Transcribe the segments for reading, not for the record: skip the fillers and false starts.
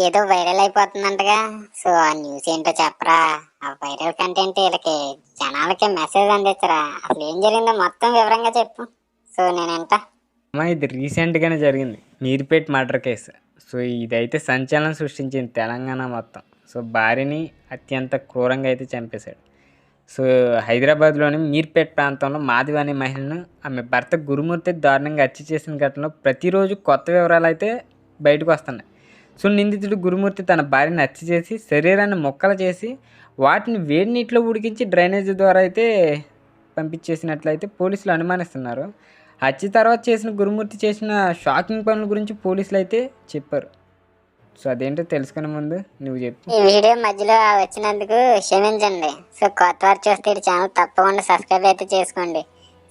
ఏదో viral అయిపోతుందంటగా. So ఆ news ఏంటో చెప్పరా. ఆ వైరల్ కంటెంట్ వీళ్ళకి జనాలకి మెసేజ్ అందించరా. అసలు ఏం జరిగిందో మొత్తం వివరంగా చెప్పు. సో నేనంట. అమ్మా ఇది రీసెంట్గానే జరిగింది మీర్పేట్ మర్డర్ కేసు. సో ఇదైతే సంచలనం సృష్టించింది తెలంగాణ మొత్తం. సో భార్యని అత్యంత క్రూరంగా అయితే చంపేశాడు. సో హైదరాబాద్లోని మీర్పేట్ ప్రాంతంలో మాధవి అనే మహిళను ఆమె భర్త గురుమూర్తి దారుణంగా హత్య చేసిన ఘటనలో ప్రతిరోజు కొత్త వివరాలు అయితే బయటకు వస్తున్నాయి. సో నిందితుడు గురుమూర్తి తన భార్యని హత్య చేసి శరీరాన్ని మొక్కలు చేసి వాటిని వేడి నీటిలో ఉడికించి డ్రైనేజీ ద్వారా అయితే పంపించేసినట్లయితే పోలీసులు అనుమానిస్తున్నారు. హత్య తర్వాత చేసిన గురుమూర్తి చేసిన షాకింగ్ పనుల గురించి పోలీసులు అయితే చెప్పారు. సో అదేంటో తెలుసుకునే ముందు నువ్వు చెప్పు. ఈ వీడియో మధ్యలో వచ్చినందుకు క్షమించండి. సో కొత్త వారు చూస్తే ఈ ఛానల్ తప్పకుండా సబ్స్క్రైబ్ అయితే చేసుకోండి.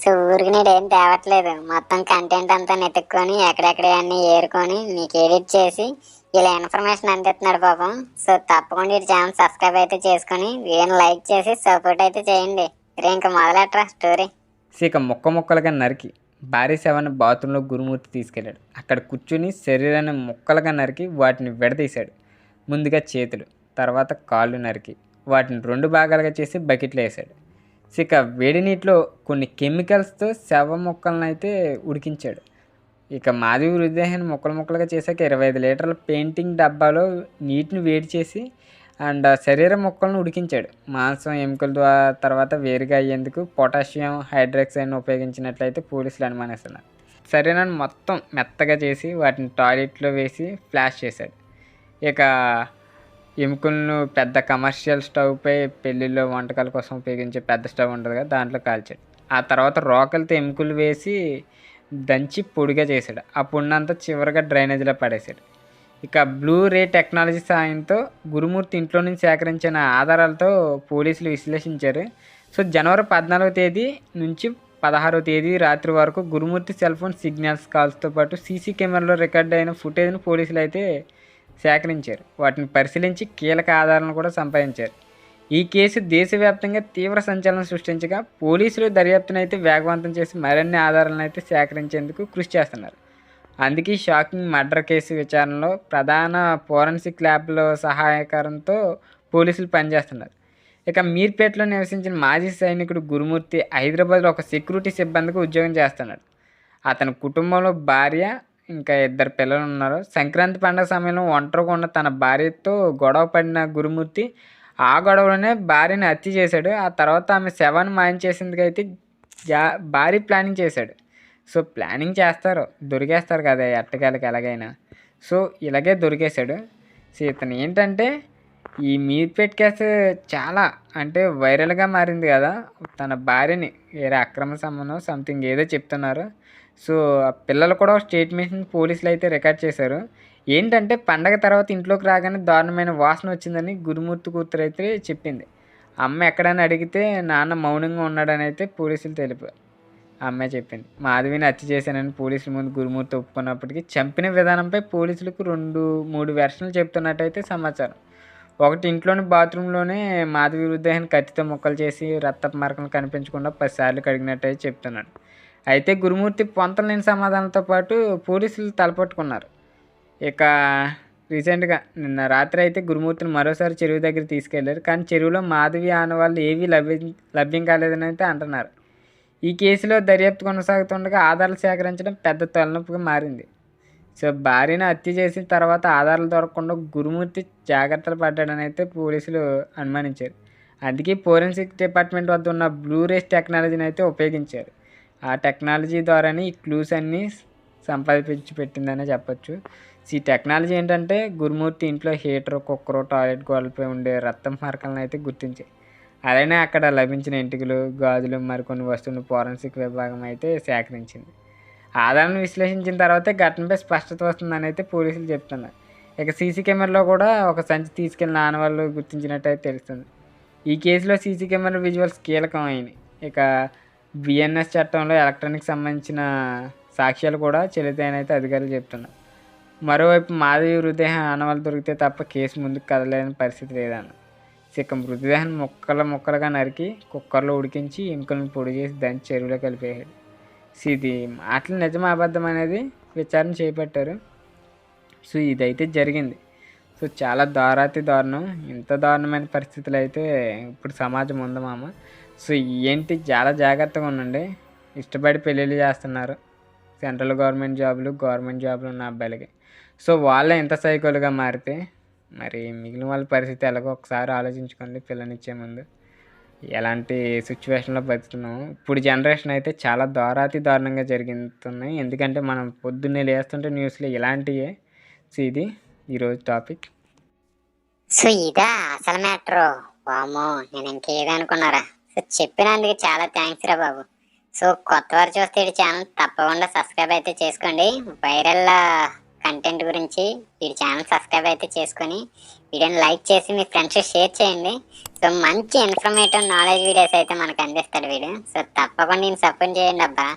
సో ఊరికి నేను ఏం తేవట్లేదు, మొత్తం కంటెంట్ అంతా నెతుక్కొని ఎక్కడెక్కడ అన్ని ఏరుకొని మీకు ఎడిట్ చేసి ఇలా ఇన్ఫర్మేషన్ అందిస్తున్నాడు పాపం. సో తప్పకుండా ఈ ఛానల్ సబ్స్క్రైబ్ అయితే చేసుకొని వీడియోని లైక్ చేసి సపోర్ట్ అయితే చేయండి. ఇంకా మొదలెట్రా స్టోరీ. ఇక ముక్కలుగా నరికి భార్య శవాన్ని బాత్రూంలో గురుమూర్తి తీసుకెళ్ళాడు. అక్కడ కూర్చుని శరీరాన్ని ముక్కలుగా నరికి వాటిని విడదీశాడు. ముందుగా చేతులు, తర్వాత కాళ్ళు నరికి వాటిని 2 భాగాలుగా చేసి బకెట్లో వేశాడు. ఇక వేడి నీటిలో కొన్ని కెమికల్స్తో శవ ముక్కలను అయితే ఉడికించాడు. ఇక మాధవి మృతదేహాన్ని ముక్కలుగా చేశాక 25 లీటర్ల పెయింటింగ్ డబ్బాలో నీటిని వేడి చేసి అండ్ శరీర ముక్కలను ఉడికించాడు. మాంసం ఎముకల ద్వారా తర్వాత వేరుగా అయ్యేందుకు పొటాషియం హైడ్రాక్సైడ్ను ఉపయోగించినట్లయితే పోలీసులు అనుమానిస్తున్నారు. శరీరాన్ని మొత్తం మెత్తగా చేసి వాటిని టాయిలెట్లో వేసి ఫ్లాష్ చేశాడు. ఇక ఎముకలను పెద్ద కమర్షియల్ స్టవ్పై పెళ్ళిళ్ళలో వంటకాల కోసం ఉపయోగించే పెద్ద స్టవ్ ఉంటుంది కదా, దాంట్లో కాల్చాడు. ఆ తర్వాత రోకలతో ఎముకలు వేసి దంచి పొడిగా చేశాడు. ఆ పొడినంతా చివరిగా డ్రైనేజీలో పడేశాడు. ఇక బ్లూ రే టెక్నాలజీ సాయంతో గురుమూర్తి ఇంట్లో నుంచి సేకరించిన ఆధారాలతో పోలీసులు విశ్లేషించారు. సో జనవరి 14వ తేదీ నుంచి 16వ తేదీ రాత్రి వరకు గురుమూర్తి సెల్ ఫోన్ సిగ్నల్స్ కాల్స్తో పాటు సీసీ కెమెరాలో రికార్డ్ అయిన ఫుటేజ్ను పోలీసులు అయితే సేకరించారు. వాటిని పరిశీలించి కీలక ఆధారాలను కూడా సంపాదించారు. ఈ కేసు దేశవ్యాప్తంగా తీవ్ర సంచలనం సృష్టించగా పోలీసులు దర్యాప్తును అయితే వేగవంతం చేసి మరిన్ని ఆధారాలను అయితే సేకరించేందుకు కృషి చేస్తున్నారు. అందుకే షాకింగ్ మర్డర్ కేసు విచారణలో ప్రధాన ఫోరెన్సిక్ ల్యాబ్ల సహాయకారంతో పోలీసులు పనిచేస్తున్నారు. ఇక మీర్పేటలో నివసించిన మాజీ సైనికుడు గురుమూర్తి హైదరాబాద్లో ఒక సెక్యూరిటీ సిబ్బందికి ఉద్యోగం చేస్తున్నాడు. అతని కుటుంబంలో భార్య ఇంకా 2 పిల్లలు ఉన్నారు. సంక్రాంతి పండుగ సమయంలో ఒంటరిగా ఉన్న తన భార్యతో గొడవ పడిన గురుమూర్తి ఆ గొడవలోనే భార్యని హత్య చేశాడు. ఆ తర్వాత ఆమె శవాన్ని మాయం చేసేందుకైతే భారీ ప్లానింగ్ చేశాడు. సో ప్లానింగ్ చేస్తారు, దొరికేస్తారు కదా ఎట్టకేలకి ఎలాగైనా. సో ఇలాగే దొరికేశాడు. సో ఇతను ఏంటంటే ఈ మీర్పేట్ కేసు చాలా అంటే వైరల్గా మారింది కదా. తన భార్యని వేరే అక్రమ సంబంధం సంథింగ్ ఏదో చెప్తున్నారు. సో ఆ పిల్లలు కూడా స్టేట్మెంట్ పోలీసులు అయితే రికార్డ్ చేశారు. ఏంటంటే పండగ తర్వాత ఇంట్లోకి రాగానే దారుణమైన వాసన వచ్చిందని గురుమూర్తి కూతురు అయితే చెప్పింది. అమ్మ ఎక్కడని అడిగితే నాన్న మౌనంగా ఉన్నాడని అయితే పోలీసులు తెలిపారు. ఆ అమ్మాయి చెప్పింది. మాధవిని హత్య చేశానని పోలీసుల ముందు గురుమూర్తి ఒప్పుకున్నప్పటికీ చంపిన విధానంపై పోలీసులకు 2-3 వెర్షన్లు చెప్తున్నట్టయితే సమాచారం. ఒకటి, ఇంట్లోని బాత్రూంలోనే మాధవి మృతదేహాన్ని కత్తితో ముక్కలు చేసి రక్తపు మరకలు కనిపించకుండా 10 సార్లు కడిగినట్టయితే చెప్తున్నాడు. అయితే గురుమూర్తి పొంతలేని సమాధానంతో పాటు పోలీసులు తలపట్టుకున్నారు. ఇక రీసెంట్గా నిన్న రాత్రి అయితే గురుమూర్తిని మరోసారి చెరువు దగ్గర తీసుకెళ్లారు. కానీ చెరువులో మాధవి ఆనవాళ్ళు ఏవీ లభ్యం కాలేదని అయితే అంటున్నారు. ఈ కేసులో దర్యాప్తు కొనసాగుతుండగా ఆధారాలు సేకరించడం పెద్ద తలనొప్పిగా మారింది. సో భార్యను హత్య చేసిన తర్వాత ఆధారాలు దొరకకుండా గురుమూర్తి జాగ్రత్తలు పడ్డాడని అయితే పోలీసులు అనుమానించారు. అందుకే ఫోరెన్సిక్ డిపార్ట్మెంట్ వద్ద ఉన్న బ్లూ రేస్ టెక్నాలజీని అయితే ఉపయోగించారు. ఆ టెక్నాలజీ ద్వారానే ఈ క్లూస్ అన్నీ సంపాదించి పెట్టిందనే చెప్పొచ్చు. ఈ టెక్నాలజీ ఏంటంటే గురుమూర్తి ఇంట్లో హీటర్, కుక్కరు, టాయిలెట్ గోడలపై ఉండే రక్తం మార్కలను అయితే గుర్తించాయి. అలానే అక్కడ లభించిన ఎంటికలు, గాజులు, మరికొన్ని వస్తువులను ఫోరెన్సిక్ విభాగం అయితే సేకరించింది. ఆధారాలను విశ్లేషించిన తర్వాతే ఘటనపై స్పష్టత వస్తుందని అయితే పోలీసులు చెప్తున్నారు. ఇక సీసీ కెమెరాలో కూడా ఒక సంచి తీసుకెళ్లిన ఆనవాళ్ళు గుర్తించినట్టయితే తెలుస్తుంది. ఈ కేసులో సీసీ కెమెరా విజువల్స్ కీలకం అయినాయి. ఇక బిఎన్ఎస్ చట్టంలో ఎలక్ట్రానిక్ సంబంధించిన సాక్ష్యాలు కూడా చెల్లుతాయని అయితే అధికారులు చెప్తున్నారు. మరోవైపు మాధవి మృతదేహం ఆనవాళ్ళు దొరికితే తప్ప కేసు ముందుకు కదలేని పరిస్థితి లేదన్న. ఇక మృతదేహాన్ని ముక్కలుగా నరికి కుక్కర్లో ఉడికించి ఎముకలను పొడి చేసి దంచి చెరువులో కలిపేయాడు. సో ఇది మాటలు నిజం అబద్ధం అనేది విచారణ చేపట్టారు. సో ఇదైతే జరిగింది. సో చాలా దారుణాతి దారుణం. ఇంత దారుణమైన పరిస్థితులు అయితే ఇప్పుడు సమాజం ఉంది మామ. సో ఏంటి చాలా జాగ్రత్తగా ఉండండి. ఇష్టపడి పెళ్ళిళ్ళు చేస్తున్నారు సెంట్రల్ గవర్నమెంట్ జాబులు ఉన్న అబ్బాయిలకి. సో వాళ్ళే ఇంత సైకోలుగా మారితే మరి మిగిలిన వాళ్ళ పరిస్థితి ఎలాగో ఒకసారి ఆలోచించుకోండి. పిల్లనిచ్చే ముందు ఎలాంటి సిచ్యువేషన్లో బతుకుతున్నాము. ఇప్పుడు జనరేషన్ అయితే చాలా దారుణంగా జరుగుతున్నాయి. ఎందుకంటే మనం పొద్దున్నే లేస్తుంటే న్యూస్లో ఇలాంటివే. సో ఇది ఈరోజు టాపిక్. సో ఇదా అసలు మ్యాటర్. వామో, నేను ఇంకేదనుకున్నారా. సో చెప్పినందుకు చాలా థ్యాంక్స్ రా బాబు. సో కొత్త వారు చూస్తే ఈ ఛానల్ తప్పకుండా సబ్స్క్రైబ్ అయితే చేసుకోండి. వైరల్ కంటెంట్ గురించి ఈ ఛానల్ సబ్స్క్రైబ్ అయితే చేసుకొని వీడియోని లైక్ చేసి మీ ఫ్రెండ్స్ షేర్ చేయండి. సో మంచి ఇన్ఫర్మేటివ్ నాలెడ్జ్ వీడియోస్ అయితే మనకు అందిస్తాడు వీడియో. సో తప్పకుండా నేను సపోర్ట్ చేయండి అబ్బా.